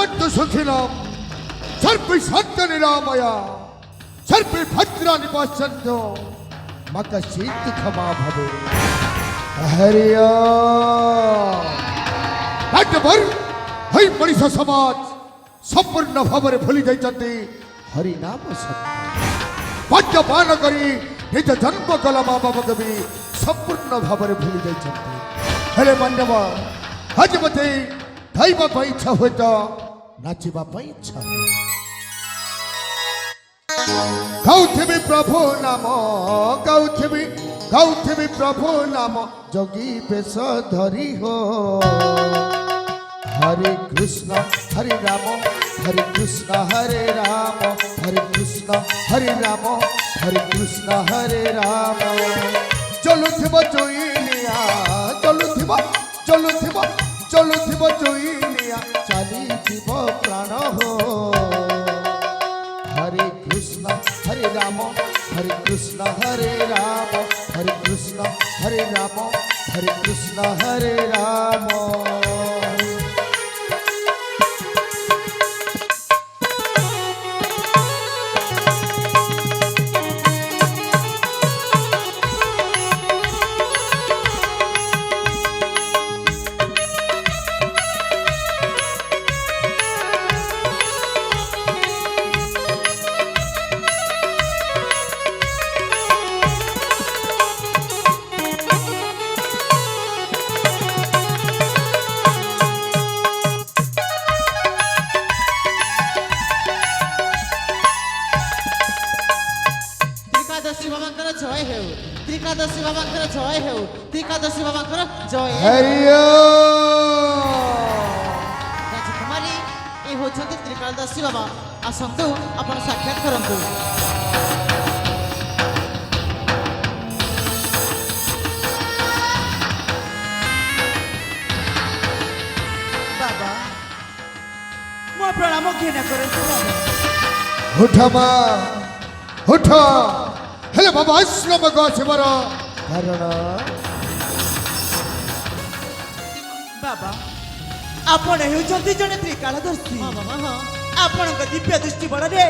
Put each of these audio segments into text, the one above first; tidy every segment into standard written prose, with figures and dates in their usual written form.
सर्वत्र सुखिनम सर्वे सत्य निरामया सर्वे भद्राणि पश्यन्तु मका शीत क्षमा भवे हरिया राज्यभर हई मनीष समाज संपूर्ण भाव में भूली जाइछन्ति हरि नाम सत्य मद्यपान करी निज जन्म कला माँ बाप को भी संपूर्ण भाव में भूली जाइछन्ति हेले मान्यव आज मते गाइबा पाई इच्छा हुए तो नाचिबा पाई इच्छा गाउथिबि प्रभु नाम गाउथिबि प्रभु नाम जोगी बेश धरी हो हरे कृष्ण हरे राम हरे कृष्ण हरे राम हरे कृष्ण हरे राम हरे कृष्ण हरे राम चलुथिबो जोइनिया चलुथिबो जोइनिया चलिथिबो प्राण हो हरे कृष्ण हरे राम हरे कृष्ण हरे राम हरे कृष्ण हरे राम हरे कृष्ण हरे राम त्रिकादशी बाबांकर जय हेउ त्रिकादशी बाबांकर जय हरिओ राजकुमारी ए होछन्ति त्रिकादशी बाबा आसंतु आपण साक्षात करंतु बाबा मो प्रणाम घेना करंतु बाबा उठमा उठ हेले बाबा आश्रम को आसिबार कारण बाबा आपण हेउचंती जने त्रिकालदर्शी हां बाबा हां आपण दिव्य दृष्टि बड़े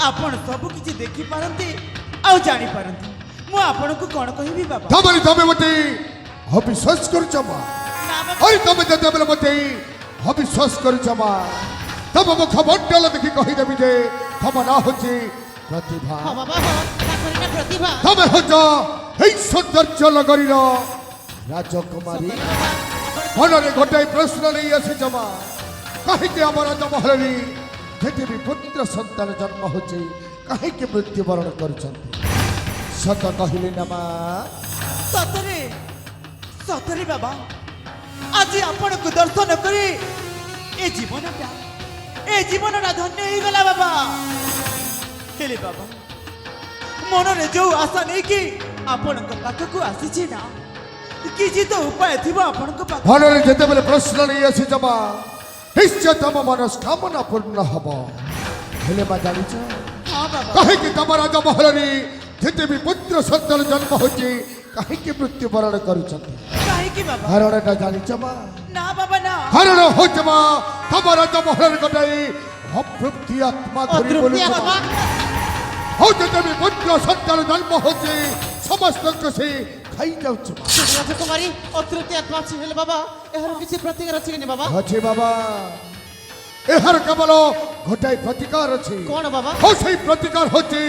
आपण सब किछि देखि पारंती आ जानि पारंती मो आपण को कोन कहिबी बाबा तमरी तमे मते अविश्वास करछमा ना बाबा अरे तमे जते मते अविश्वास करछमा तब मुख मंडल देखि कहि देबी जे तम ना होची प्रतिभा हां बाबा हां ताकरिना प्रतिभा तमे होजो এই সৌন্দর্য লগরির রাজকুমারী মনরে গোটাই প্রশ্ন নেই আসি জমা কাহিকে আমার জমহরি যেতে বি পুত্র সন্তান জন্ম হচ্ছে কাহিকে মৃত্যুবরণ করছেন সত কহিলি না মা सतरे सतरे बाबा आज आपण को दर्शन करी ए जीवनटा धन्य हो गला बाबा हेले बाबा मन रे जो आशा नहीं कि आपण को पाख को आसी ना किछि तो उपाय थिबो आपण को पाख মনরে যেতে বলে প্রশ্ন নেই আসি জমা নিশ্চয় তম মনস্কামনা পূর্ণ হব হেলে মা জানিছ हां बाबा কাহিকে তোমার জমহরি যেতে বি পুত্র সন্তান জন্ম হচ্ছে কাহিকে মৃত্যুবরণ করছেন काहे की बाबा কারণটা জানিছ মা ना बाबा ना কারণ হচ্ছে মা তোমার জমহরের গোটাই অতৃপ্তি আত্মা ধরি অতৃপ্তি বলি আত্মা হচ্ছে তুমি পুত্র সন্তান জন্ম হচ্ছে সমস্ত সে খাই যাচ্ছে রাজকুমারী অতৃপ্তি আত্মা আছে হেলে বাবা এହାର কিছু প্রতিকার আছে কিনি বাবা আছে বাবা এহার কেবল গোটাই প্রতিকার আছে কোন বাবা ও সেই প্রতিকার হচ্ছে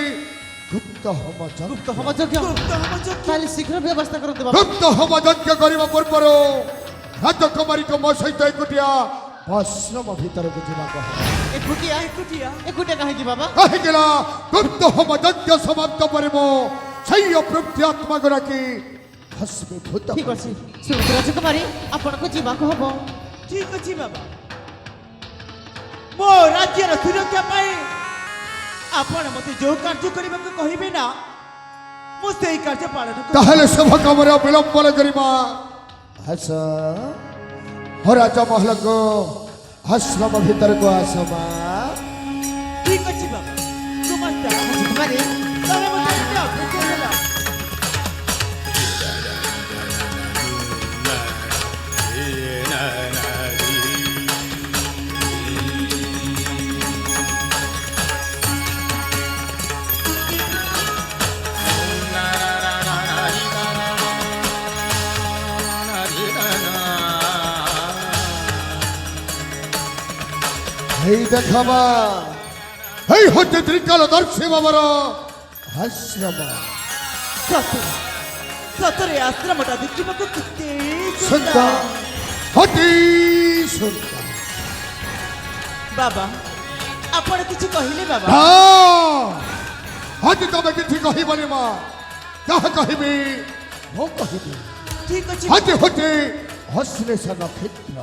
গুপ্ত হোম গুপ্ত হোম যজ্ঞ गुप्त हम जो তাহলে শীঘ্র ব্যবস্থা করতে বাবা গুপ্ত হোম যজ্ঞ করিবা পূର୍ବରୁ রাজকুমারীকে ମୋ ସହିତ ଏକୁଟିଆ ଆଶ୍ରମ ଭିତରକୁ ଯିବାକୁ ହେବ একুটিয়া একুটিয়া কাহিকি বাবা କାହିଁକି ନା ଗୁପ୍ତ ହୋମ ଯଜ୍ଞ ସମାପ୍ତ ପରେ ମୁଁ ସେଇ ଅତୃପ୍ତି ଆତ୍ମାକୁ ଡାକି ଭସ୍ମୀଭୂତ ঠিক আছে শুনুন রাজকুমারী আপনাকে যাবাকু হব ठीक अछि बाबा मो राज्यर सुरक्षा पाए आपण मते जो कार्य करबा को कहिबे ना मो सेही कार्य पालन कर ତାହେଲେ ଶୁଭ କାମରେ ବିଳମ୍ବ ନ କରିବା ଆସ हो ରାଜମହଲକୁ ଆଶ୍ରମ ଭିତରକୁ ଆସ ମା ठीक अछि बाबा नमस्ते রাজকুমারী तमे मते क्या भेटला এই দেখাবা এই হচ্ছে ত্রিকালদর্শী বাবার আশ্রম ସତରେ ସତରେ ଆଶ୍ରମଟା ଦେଖିବାକୁ କେତେ ସୁନ୍ଦର ସୁନ୍ଦର। ଅତି ସୁନ୍ଦର ବାବା ଆପଣ କିଛି କହିଲେ ବାବା? ଆଜି ତମେ କିଛି କହିବନି ମା ଯାହା କହିବି ମୁଁ କହିବି ଠିକ ଅଛି ଆଜି ହଉଛି ଅଶ୍ଲେଷ ନକ୍ଷତ୍ର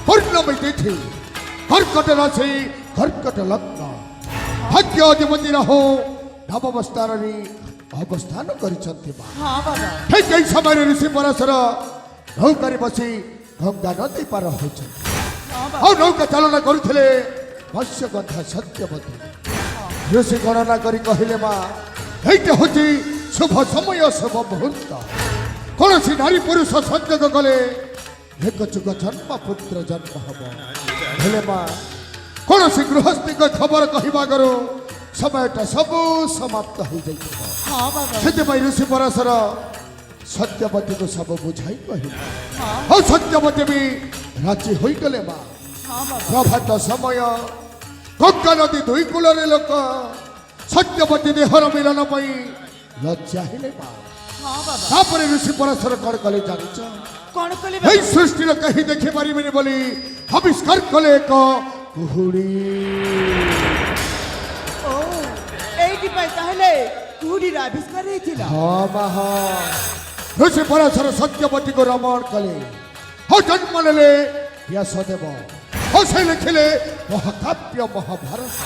ପୂର୍ଣ୍ଣମୀ ତିଥି କର୍କଟ ରାଶି କର୍କଟ ଲଗ୍ନ ଭାଗ୍ୟ ଅଧିପତି ରାହୁ ନବମ ସ୍ଥାନରେ ଅବସ୍ଥାନ କରିଛନ୍ତି ମା ହଁ ବାବା ଠିକ ଏହି ସମୟରେ ଋଷି ପରଶର ନୌକାରେ ବସି ଗଙ୍ଗା ନଦୀ ପାର ହେଉଛନ୍ତି ହଁ ବାବା ଆଉ ନୌକା ଚାଳନା କରୁଥିଲେ ମତ୍ସ୍ୟଗନ୍ଧା ସତ୍ୟବତୀ ଋଷି ଗଣନା କରି କହିଲେ ମା ଏଇଟା ହଉଛି ଶୁଭ ସମୟ ଶୁଭ ମୁହୂର୍ତ୍ତ କୌଣସି ନାରୀ ପୁରୁଷ ସଂଯୋଗ କଲେ ଏକ ଯୁଗ ଜନ୍ମ ପୁତ୍ର ଜନ୍ମ ହବ ହେଲେ ମା କୌଣସି ଗୃହସ୍ଥୀଙ୍କ ଖବର କହିବା ଆଗରୁ ସମୟଟା ସବୁ ସମାପ୍ତ ହେଇଯାଇଥିବ ହଁ ବାବା ସେଥିପାଇଁ ଋଷି ପରଶର ସତ୍ୟବତୀକୁ ସବୁ ବୁଝାଇ କହିଲେ ହଁ ଆଉ ସତ୍ୟବତୀ ବି ରାଜି ହୋଇଗଲେ ମା ହଁ ବାବା ପ୍ରଭାତ ସମୟ ଗଙ୍ଗା ନଦୀ ଦୁଇ କୂଳରେ ଲୋକ ସତ୍ୟବତୀ ଦେହର ମିଳନ ପାଇଁ ଲଜ୍ଜା ହେଲେ ମା ହଁ ବାବା ତାପରେ ଋଷି ପରଶର କଣ କଲେ ଜାଣିଛ କଣ କଲେ এই ବାବା? ସୃଷ୍ଟିର କେହି ଦେଖିପାରିବେନି ବୋଲି ଆବିଷ୍କାର କଲେ ଏକ କୁହୁଡ଼ି ଓ ଏଇଥିପାଇଁ ତାହେଲେ କୁହୁଡ଼ିର ଆବିଷ୍କାର ହେଇଥିଲା। ହଁ ମା ହଁ ଋଷି ପରଶର ସତ୍ୟବତୀକୁ ରମଣ କଲେ ଆଉ ଜନ୍ମ ନେଲେ ବ୍ୟାସଦେବ ଆଉ ସେ ଲେଖିଲେ ମହାକାବ୍ୟ ମହାଭାରତ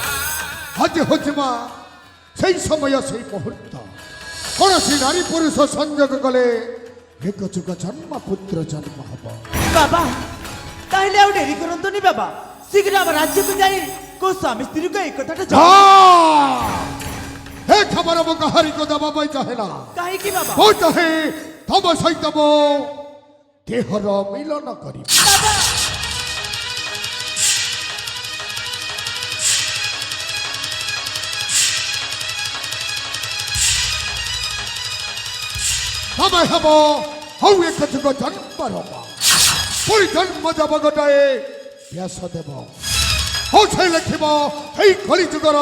ଆଜି ହଉଛି ମା ସେଇ ସମୟ ସେଇ ମୁହୂର୍ତ୍ତ କୌଣସି ନାରୀ ପୁରୁଷ ସଂଯୋଗ କଲେ ଏକ ଯୁଗ ଜନ୍ମ ପୁତ୍ର ଜନ୍ମ ହବ ବାବା ତାହେଲେ ଆଉ ଡେରି କରନ୍ତୁନି ବାବା ଶୀଘ୍ର ଆମ ରାଜ୍ୟକୁ ଯାଇ କୋଉ ସ୍ୱାମୀ ସ୍ତ୍ରୀକୁ ଏଇ କଥାଟା ଏ ଖବର ମୁଁ କାହାରିକୁ ଦେବା ପାଇଁ ଚାହେଁ ନା କାହିଁକି ବାବା? ମୁଁ ଚାହେଁ ତମ ସହିତ ମୁଁ ଦେହର ମିଳନ କରିବି ବାବା ତମେ ହେବ ଆଉ ଏକ ଯୁଗ ଜନ୍ମର ମା ପୁଣି ଜନ୍ମ ଦେବ ଗୋଟାଏ ବ୍ୟାସ ଦେବ ଆଉ ସେ ଲେଖିବ ଏଇ କଳି ଯୁଗର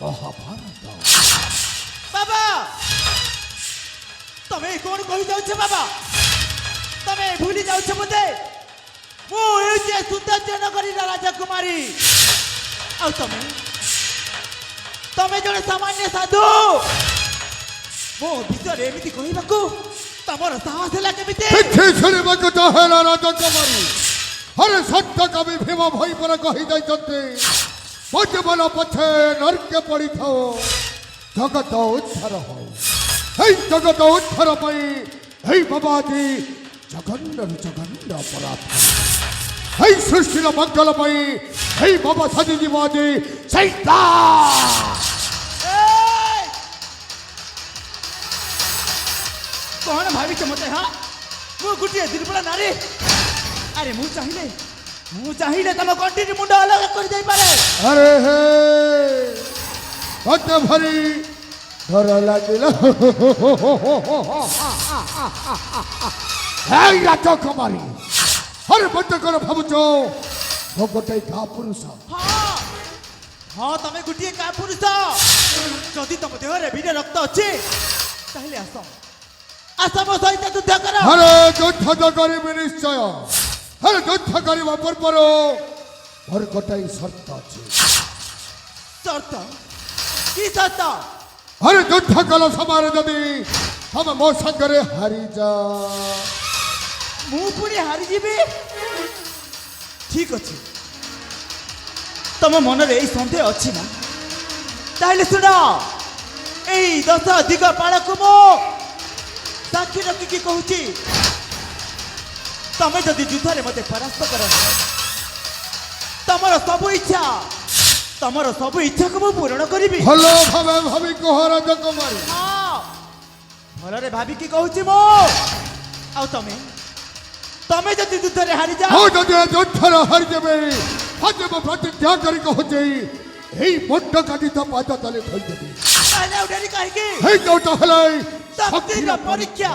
ମହାଭାରତ ବାବା ତମେ କଣ କହି ଯାଉଛ ବାବା? ତମେ ଭୁଲି ଯାଉଛ ବୋଧେ ମୁଁ ହେଉଛି ସୌନ୍ଦର୍ଯ୍ୟ ନଗରୀର ରାଜକୁମାରୀ ଆଉ ତମେ ତମେ ଜଣେ ସାମାନ୍ୟ ସାଧୁ ମୋ ବିଷୟରେ ଏମିତି କହିବାକୁ ତମର ସାହସ ହେଲା କେମିତି? କିଛି ଶୁଣିବାକୁ ଚାହେଁନା ରାଜକୁମାରୀ ଆରେ ସତ୍ୟ କବି ଭୀମ ଭାଇ ପରା କହିଯାଇଛନ୍ତି ମୋ ଜୀବନ ପଛେ ନର୍କେ ପଡ଼ିଥାଉ ଜଗତ ଉଦ୍ଧାର ହଉ এই জগତ ଉଦ୍ଧାର ପାଇଁ এই ବାବା ଆଜି ଜଘନ୍ୟରୁ ଜଘନ୍ୟ ଅପରାଧ এই ସୃଷ୍ଟିର ମଙ୍ଗଳ ପାଇଁ এই ବାବା ସାଜିଯିବ ଆଜି ସେଇଟା ଏଇ! କଣ ଭାବିଛ ମତେ ହଁ ମୁଁ ଗୋଟିଏ ଦୁର୍ବଳ ନାରୀ ଆରେ ମୁଁ ଚାହିଁଲେ ତମ କଣ୍ଟିରେ ମୁଣ୍ଡ ଅଲଗା କରିଦେଇପାରେ আরে হে কত ভারী ডর লাগিল এই রাজকুমারী আরে বন্ধ করে ভাবুছ ও গোটাই কা পুরুষ ହଁ ତମେ ଗୋଟିଏ କା ପୁରୁଷ ଯଦି ତମ ଦେହରେ ବୀର ରକ୍ତ ଅଛି ତାହେଲେ ଆସ ମୋ ସହିତ ଯୁଦ୍ଧ କର আরে যুদ্ধ তো করিবি নিশ্চয় আরে যুদ্ধ করিবা পূর্বর মোর গোটাই শর্ত আছে ସର୍ତ୍ତ କି ସର୍ତ୍ତ আরে যুদ্ধ কল সময় যদি তুমি মো সঙ্গে হারি যা ମୁଁ ପୁଣି ହାରିଯିବି ଠିକ ଅଛି ତମ ମନରେ ଏଇ ସନ୍ଦେହ ଅଛି ନା ତାହେଲେ ଶୁଣ ଏଇ 10 ଦିଗ ପାଳକୁ ମୁଁ ସାକ୍ଷୀ ରଖିକି କହୁଛି ତମେ ଯଦି ଯୁଦ୍ଧରେ ମତେ ପରାସ୍ତ କର ତମର ସବୁ ଇଚ୍ଛାକୁ ମୁଁ ପୂରଣ କରିବି ভালো ভাবে ভাবি কহ রাজকুমারী ହଁ ଭଲରେ ଭାବିକି କହୁଛି ମୁଁ ଆଉ ତମେ ଯଦି ଯୁଦ୍ଧରେ ହାରିଯାଅ হো যদি যুদ্ধর হারি যাবে আজ মো প্রতিজ্ঞা করি কହୁଛି এই মুন্ড কাটি তো পাদ তলে থই দেবে ତାହେଲେ ଆଉ ଡେରି କାହିଁକି এই তো হলে ଶକ୍ତିର ପରୀକ୍ଷା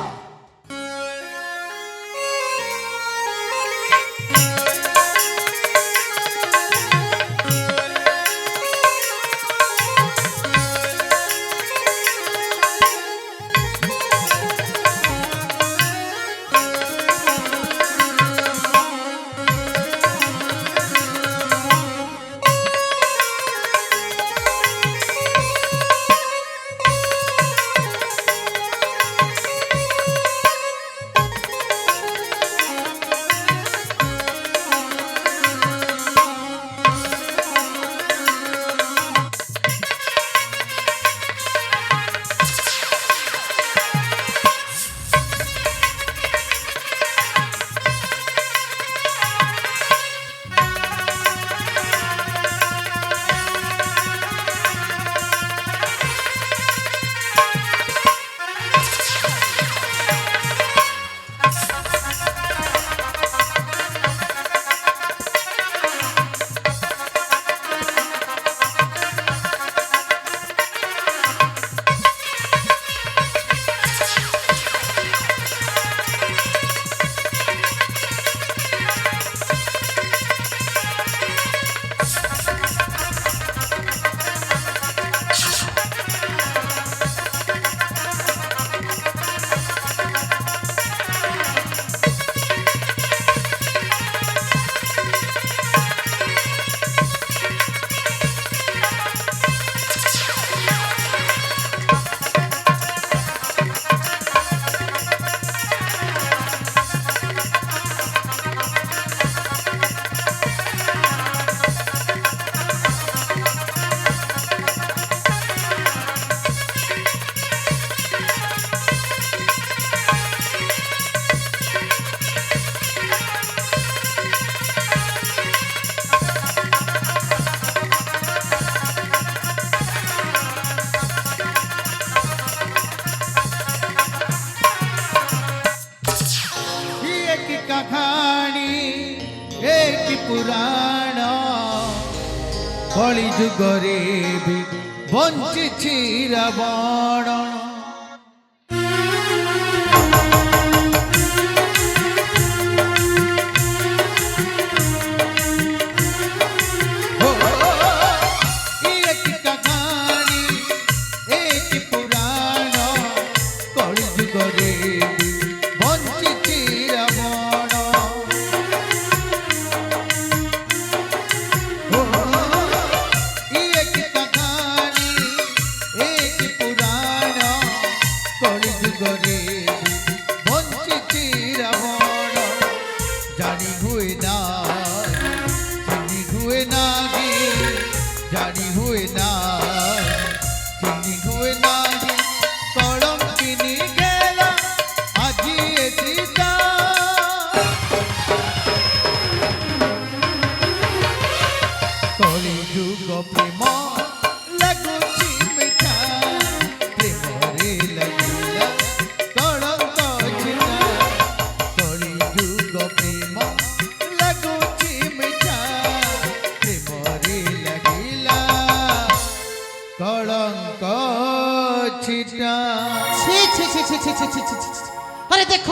কলি যুগরে বি বঞ্চিছি রাবণ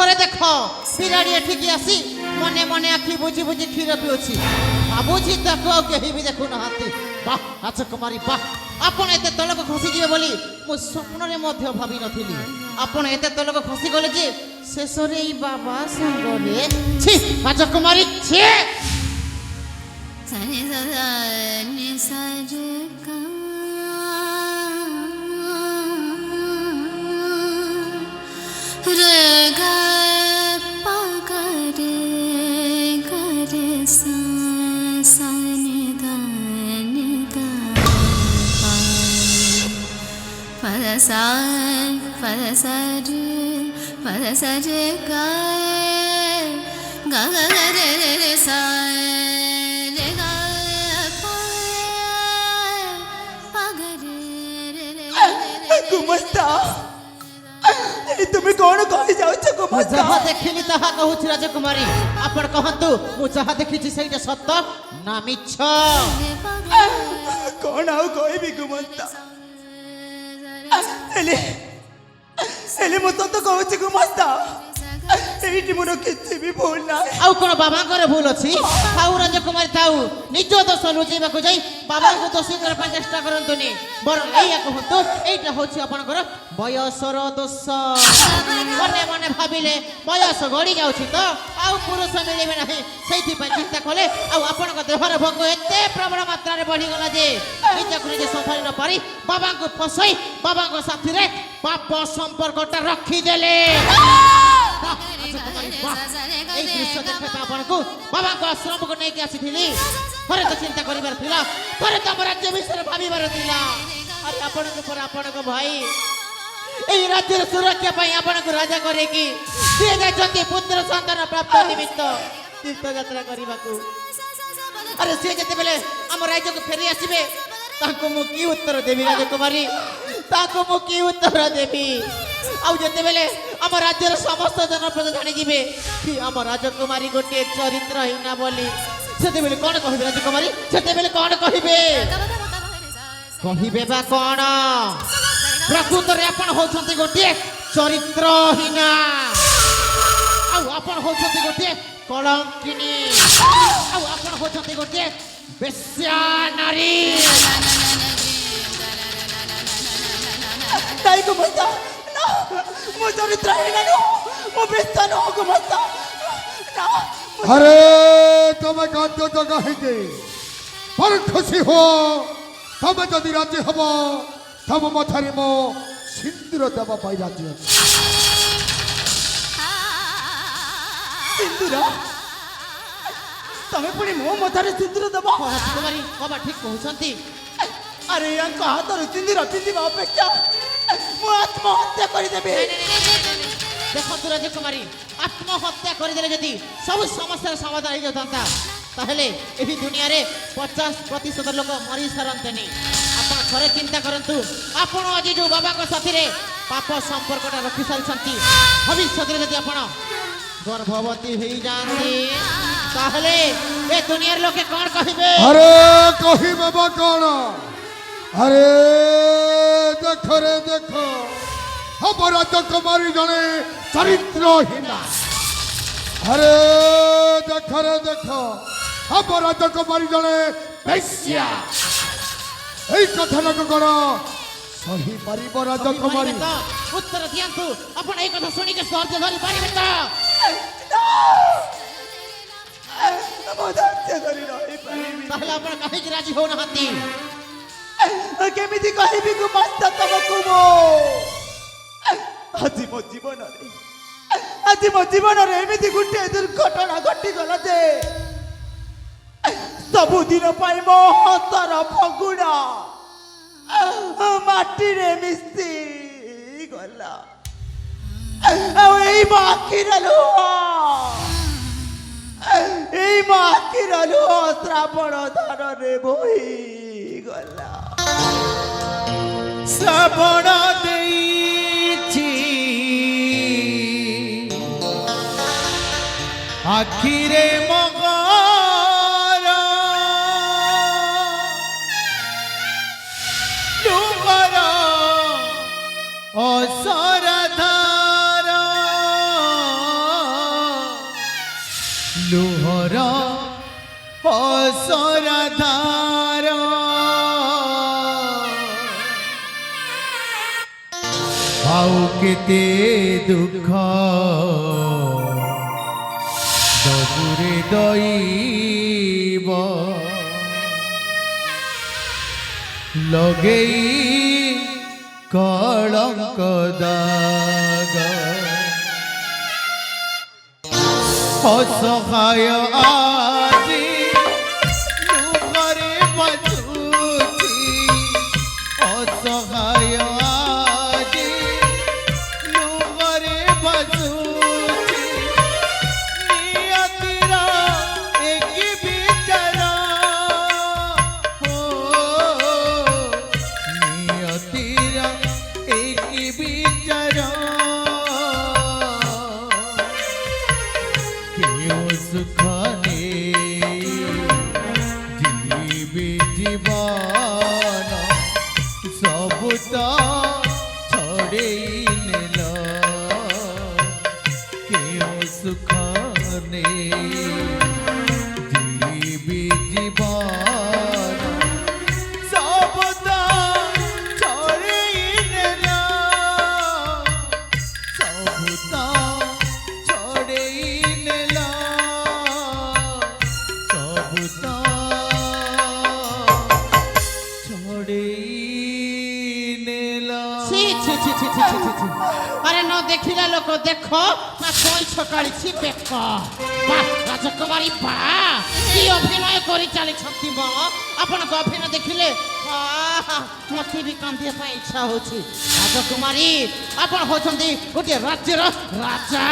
अरे देख पिराड़ी एठिकी आसी मने मने आखि बुझी बुझी क्षीर पिउछि बाबूजी ताको केही भी देखु नहाती वाह राजकुमारी वाह आपण एते तलक खसी जिवे बोली मो स्वप्न रे मध्य भाबी नथिली आपण एते तलक खसी गले जे शेषरे ई बाबा संगले छी राजकुमारी छी सने सने सजका रगा पगरे करे सने दाने दा पदसर गा गा रे रे सा रे गा पगरे रे गुमस्ता তুমি কোন কই যাওছ গুমস্তা जहा देखिली तहा कहूछ राजकुमारी आपण कहंतु मु जहा देखिछि सेटा सत्य ना मिछ কোন আউ কইবি গুমস্তা এলে মো তো কହୁଛି গুমস্তা এইটি মোর কিছু भी ভুল না आउ कोन बाबा करे भूल अछि थाउ राजकुमारी थाउ निज दोष लुचेबा को जाई बाबा को दोषी करबा चेष्टा करंतुनी बर एया कहंतु एटा होछि आपनकर बयसर दोष मने मने भाबिले बयस गडी जाउछि तो आउ पुरुष मिलिबे नाही सेठी पय चिंता कले आउ आपनक देहर भोग एते प्रबल मात्रा रे बढ़ी गला जे निज को जे संभाली न पारी बाबा को फसई बाबा को साथी रे पाप संपर्कटा रखी देले এই দৃশ্য দেখতে আপনাকে বাবা को आश्रम को नहीं के आसीथिली थरे तो चिंता करिबार थिला थरे तो राज्य विषय भाबिबार थिला अरे आपनको पर आपनको भाई এই রাজ্যের সুরক্ষা পাই আপনাকে রাজা করে কি দিয়ে যাচ্ছেন পুত্র সন্তান প্রাপ্ত নিমিত্ত তীর্থযাত্রা করিবাকু আরে সে যেতে বেলে ଆମ রাজ্যକୁ ফেরি আসিবে তাଙ୍କୁ ମୁଁ কি ଉତ୍ତର ଦେବି ରାଜକୁମାରୀ ତାଙ୍କୁ ମୁଁ কি ଉତ୍ତର ଦେବି ଆଉ ଯେତେବେଳେ ଆମ ରାଜ୍ୟର ସମସ୍ତ ଜନପ୍ରଜା ଜାଣିଯିବେ କି ଆମ ରାଜକୁମାରୀ ଗୋଟିଏ ଚରିତ୍ରହୀନା ବୋଲି ସେତେବେଳେ କ'ଣ କହିବେ ରାଜକୁମାରୀ ସେତେବେଳେ କ'ଣ କହିବେ କହିବେ ବା କ'ଣ ପ୍ରକୃତରେ ଆପଣ ହେଉଛନ୍ତି ଗୋଟିଏ ଚରିତ୍ରହୀନା ଆଉ ଆପଣ ହେଉଛନ୍ତି ଗୋଟିଏ କଳଙ୍କିନୀ ଆଉ ଆପଣ ହେଉଛନ୍ତି ଗୋଟିଏ ବେଶ୍ୟା ନାରୀ তাই গুমস্তা না মো চরিত্রহীন না মো বেস্তা ন গুমস্তা না अरे तुम कांतो तो कहेंगे पर खुशी हो तब जदि राजी हम तब मथारे मो सिंदूर दबा पाई राजी अछि সিন্দুর তুমি পুনি মো মথারে সিন্দুর দেব রাজকুমাରୀ বাবা ঠিক କହୁଛନ୍ତି আরে ইয়াଙ୍କ হাতরে সিন্দুর পিন্দিবা অপেକ୍ଷା মো আত্মহত্যা করে দেবে ଦେଖନ୍ତୁ ରାଜକୁମାରୀ ଆତ୍ମହତ୍ୟା କରିଦେଲେ ଯଦି ସବୁ ସମସ୍ୟାର ସମାଧାନ ହେଇଯାଉଥାନ୍ତା ତାହେଲେ ଏହି ଦୁନିଆରେ 50% ଲୋକ ମରି ସାରନ୍ତେନି ଆପଣ ଥରେ ଚିନ୍ତା କରନ୍ତୁ ଆପଣ ଆଜି ଯେଉଁ ବାବାଙ୍କ ସାଥିରେ ପାପ ସମ୍ପର୍କଟା ରଖି ସାରିଛନ୍ତି ଭବିଷ୍ୟତରେ ଯଦି ଆପଣ ଗର୍ଭବତୀ ହେଇଯାଆନ୍ତି ତାହେଲେ ଏ ଦୁନିଆର ଲୋକେ କ'ଣ କହିବେ अरे কহিবে বা কোন আরে দেখো রে দেখো আমার রাজকুমারী জনে চরিত্রহীনা আরে দেখো রে দেখো আমার রাজকুমারী জনে বেশ্যা এই কথা নাক কর সহি পারিব রাজকুমারী উত্তর দিয়ান্তু আপন এই কথা শুনিকে সহ্য ধরি পারিবে তো তাহলে ଆପଣ କାହିଁକି ରାଜି ହଉନାହାନ୍ତି କେମିତି କହିବି କୁମାସ୍ତା ତମକୁ ମୁଁ ଆଜି ମୋ ଜୀବନରେ ଏମିତି ଗୋଟିଏ ଦୁର୍ଘଟଣା ଘଟିଗଲା ଯେ ସବୁଦିନ ପାଇଁ ମୋ ହସର ଫଗୁଣା ମାଟିରେ ମିଶି ଗଲା ଆଉ ଏଇ ମୋ ଆଖିର ଲୁହ ଶ୍ରାବଣ ଧାରରେ ବୋହିଗଲା ଶ୍ରାବଣ ଦେଇଛି ଆଖିରେ ମଗର ଲୁହର ଅସରଧାର ଲୁହର ଅସରଧାର ଆଉ କେତେ ଦୁଃଖ ଦବୁରେ ଦଇବ ଲଗେଇ କଳଙ୍କ ଦାଗ ଅସହାୟ ଆଜି ଲୁହରେ ବଞ୍ଚୁଛି ଅସହାୟ ଆଜି ଲୁହରେ ବଞ୍ଚୁଛି ନିୟତିର ଏକି ବିଚାର ନିୟତିର ଏକି ବିଚାର কেউ সুখ নেই জীবি জীবন সবু তো ছড়েই নেল কেউ সুখ নেই জীবি জীবন সবু তো ছড়েই নেল সবু তো ছড়েই নেল সবু তো ছড়েই নেল ছি ছি ছি ছি ছি ছি ছি ছি আরে ন দেখিলা লোক দেখো না কই ছকাড়িছি বেক বা রাজকুমারী বা কি অভিনয় করে চালিছন্তি ম আপনার অভিনয় দেখিলে মতে বি কান্দিয়া পাই ইচ্ছা হচ্ছে রাজকুমারী আপন হচ্ছন্তি গোটে রাজ্যর রাজা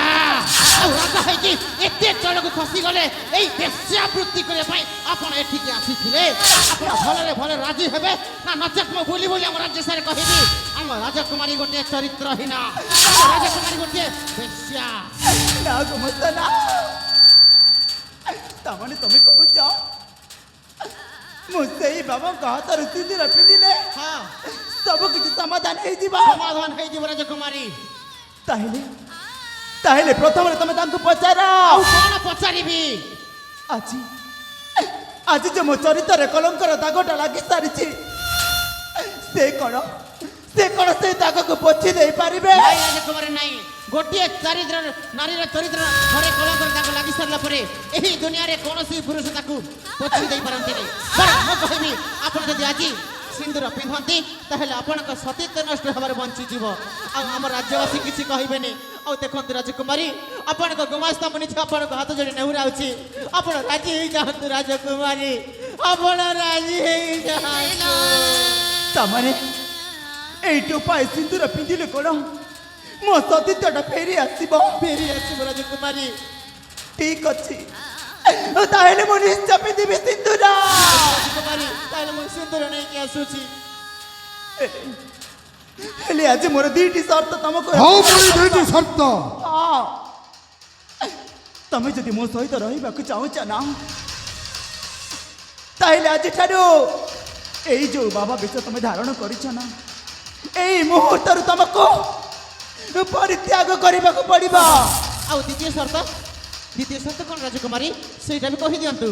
আর রাজা হইকি এতে চলকু খসি গলে এই বেশ্যাবৃত্তি করে পাই আপন এঠিকে আসিছিলে আপন ভলরে ভলে রাজি হেবে না নচেত মো বলি বলি আমার রাজ্য সারে কহিবি আমার রাজকুমারী গোটে চরিত্রহীনা আমার রাজকুমারী গোটে বেশ্যা না গুমস্তা না তাମାନେ ତମେ କହୁଛ ମୁଁ ସେଇ ବାବାଙ୍କ ହାତରୁ ସିନ୍ଦୁର ପିନ୍ଧିଲେ হ্যাঁ ସବୁ କିଛି ସମାଧାନ ହେଇଯିବ সমাধান হয়ে যাব রাজকুমারী ତାହେଲେ ତାହେଲେ ପ୍ରଥମରେ ତମେ ତାଙ୍କୁ ପଚାର ଆଉ କଣ ପଚାରିବି ଆଜି ଆଜି ଯେ ମୋ ଚରିତ୍ରରେ କଲଙ୍କର ଦାଗଟା ଲାଗି ସାରିଛି ସେ କଣ ସେ ଦାଗକୁ ପୋଛି ଦେଇପାରିବେ ନାଇଁ ରାଜକୁମାରୀ ନାଇଁ ଗୋଟିଏ ଚାରିଦ୍ର ନାରୀର ଚରିତ୍ର ଘରେ କଳଙ୍କର ଦାଗ ଲାଗି ସାରିଲା ପରେ ଏହି ଦୁନିଆରେ କୌଣସି ପୁରୁଷ ତାକୁ ପୋଛି ଦେଇପାରନ୍ତିନି ମୁଁ କହିବି ଆପଣ ଯଦି ଆଜି ସିନ୍ଦୁର ପିନ୍ଧନ୍ତି ତାହେଲେ ଆପଣଙ୍କ ସତୀତ୍ୱ ନଷ୍ଟ ହେବାରେ ବଞ୍ଚିଯିବ ଆଉ ଆମ ରାଜ୍ୟବାସୀ କିଛି କହିବେନି ଆଉ ଦେଖନ୍ତୁ ରାଜକୁମାରୀ ଆପଣଙ୍କ ଗୁମାସ୍ତା ମୁଁ ନିଜେ ଆପଣଙ୍କ ହାତ ଯୋଡ଼ି ନେହୁରାଉଛି ଆପଣ ରାଜି ହେଇଯାଆନ୍ତୁ ରାଜକୁମାରୀ ଆପଣ ରାଜି ହେଇଯାଆନ୍ତୁ ତାମାନେ ଏଇଠୁ ପାଇ ସିନ୍ଦୁର ପିନ୍ଧିଲେ କଣ ମୋ ସତୀତ୍ୱଟା ଫେରି ଆସିବ ରାଜକୁମାରୀ ଠିକ ଅଛି ତାହେଲେ ମୁଁ ନିଶ୍ଚୟ ପିନ୍ଧିବି ସିନ୍ଦୁର ରାଜକୁମାରୀ ତାହେଲେ ମୁଁ ସିନ୍ଦୁର ନେଇକି ଆସୁଛି ହେଲେ ଆଜି ମୋର ଦୁଇଟି ସର୍ତ୍ତ ତମକୁ ହଉ ପୁଣି ଦୁଇଟି ସର୍ତ୍ତ ହଁ। ତମେ ଯଦି ମୋ ସହିତ ରହିବାକୁ ଚାହୁଁଛ ନା তাহলে আজিঠাରୁ এই যে বাবা বেশ তুমি ধারণ করিছ না এই মুহূর্তରୁ তোমাকে পরিত্যাগ କରିବାକୁ পড়িব। ଆଉ ଦ୍ୱିତୀୟ ସର୍ତ୍ତ କ'ଣ ରାଜକୁମାରୀ ସେଇଟା ବି କହିଦିଅନ୍ତୁ।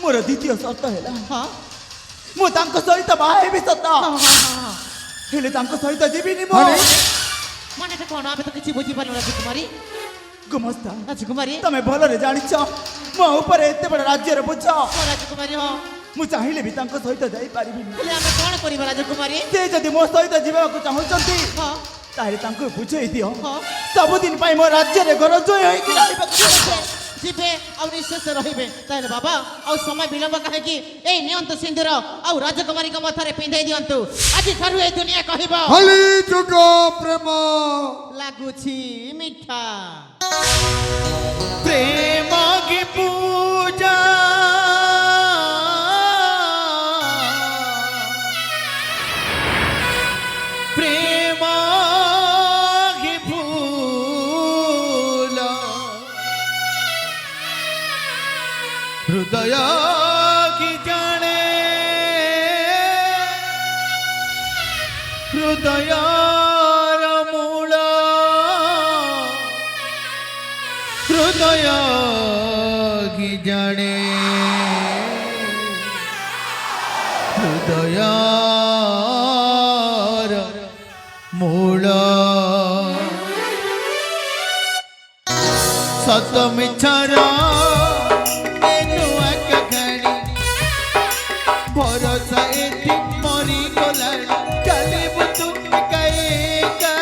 ମୋର ଦ୍ୱିତୀୟ ସର୍ତ୍ତ ହେଲା ହଁ ମୁଁ ତାଙ୍କ ସହିତ ବାହା ହେବି ସତ, ହଁ ହଁ ହଁ ହେଲେ ତାଙ୍କ ସହିତ ଯିବିନି ମୁଁ। ମାନେ? ମାନେଟା କ'ଣ ଆମେ ତ କିଛି ବୁଝିପାରିଲୁ ରାଜକୁମାରୀ। ଗୁମସ୍ତା ରାଜକୁମାରୀ ତମେ ଭଲରେ ଜାଣିଛ ମୋ ଉପରେ ଏତେ ବଡ଼ ରାଜ୍ୟର ବୁଝ, ହଁ ରାଜକୁମାରୀ ହଁ, ମୁଁ ଚାହିଁଲେ ବି ତାଙ୍କ ସହିତ ଯାଇପାରିବିନି। ହେଲେ ଆମେ କ'ଣ କରିବା ରାଜକୁମାରୀ। ସେ ଯଦି ମୋ ସହିତ ଯିବାକୁ ଚାହୁଁଛନ୍ତି ହଁ ତାହେଲେ ତାଙ୍କୁ ବୁଝେଇ ଦିଅ ହଁ ସବୁଦିନ ପାଇଁ ମୋ ରାଜ୍ୟରେ ଘର ଜୟ ହେଇକି ରହିବାକୁ ଯିବେ, ଯିବେ ଆଉ ନିଶ୍ଚୟ ରହିବେ। ତାହେଲେ ବାବା ଆଉ ସମୟ ବିଳମ୍ବ କାହିଁକି, ଏଇ ନିଅନ୍ତୁ ସିନ୍ଦୁର ଆଉ ରାଜକୁମାରୀଙ୍କ ମଥାରେ ପିନ୍ଧେଇ ଦିଅନ୍ତୁ। ଆଜିଠାରୁ ଏ ଦୁନିଆ କହିବ କଳି ଯୁଗ ପ୍ରେମ ଲାଗୁଛି ମିଠା। ପ୍ରେମ କି ପୂଜା ପ୍ରେମ କି ଫୁଲ ହୃଦୟ କି ଜାଣେ ହୃଦୟର ମୂଳ ହୃଦୟ କି ଜାଣେ ହୃଦୟର ମୂଳ ସତ ମିଛର ନୂଆ କାହାଣୀ ଭରସା ଏଠି ମରିଗଲାଣି ଚାଲିବୁ ତୁ ଏକା ଏକା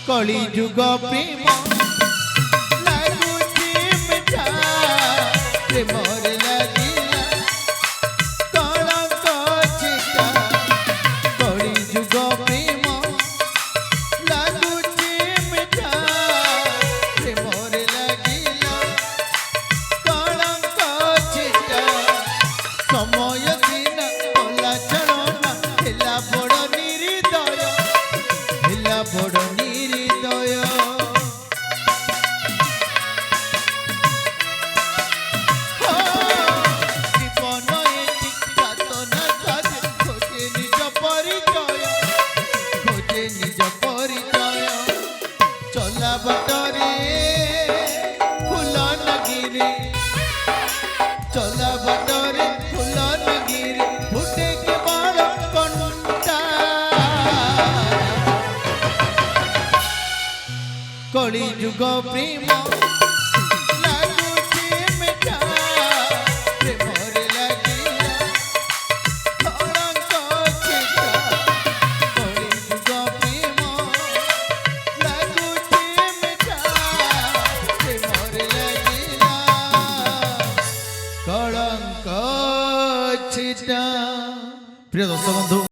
କଳି ଯୁଗ ପ୍ରେମ ଲାଗୁଛି ମିଠା ପ୍ରେମରେ ଲାଗିଲା କଳଙ୍କ ଛିଟା କଳି ଯୁଗ ପ୍ରେମ ଲାଗୁଛି ମିଠା ପ୍ରେମରେ ଲାଗିଲା କଳଙ୍କ ଛିଟା ସମୟ ଦିନ କଲା ଚଳନା ହେଲା ବଡ଼ ନିରିଦୟ ହେଲା ବଡ଼ ନିରିଦୟ ଜୀବନ ଏଠି ଯାତନା ସାଜେ ଖୋଜେ ନିଜ ପରିଚୟ ଖୋଜେ ନିଜ ପରିଚୟ ଚଲା ବାଟରେ ଫୁଲ ନଗିରେ ଚଲା ବାଟରେ ଫୁଲ ନଗିରେ ଫୁଟେ କେବଳ କଣ୍ଟା କଳି ଯୁଗ ପ୍ରେମ ଲାଗୁଛି ମିଠା ପ୍ରେମରେ ଲାଗିଲା କଳଙ୍କ ଛିଟା କଳି ଯୁଗ ପ୍ରେମ ଲାଗୁଛି ମିଠା ପ୍ରେମରେ ଲାଗିଲା କଳଙ୍କ ଛିଟା। ପ୍ରିୟ ଦର୍ଶକ ବନ୍ଧୁ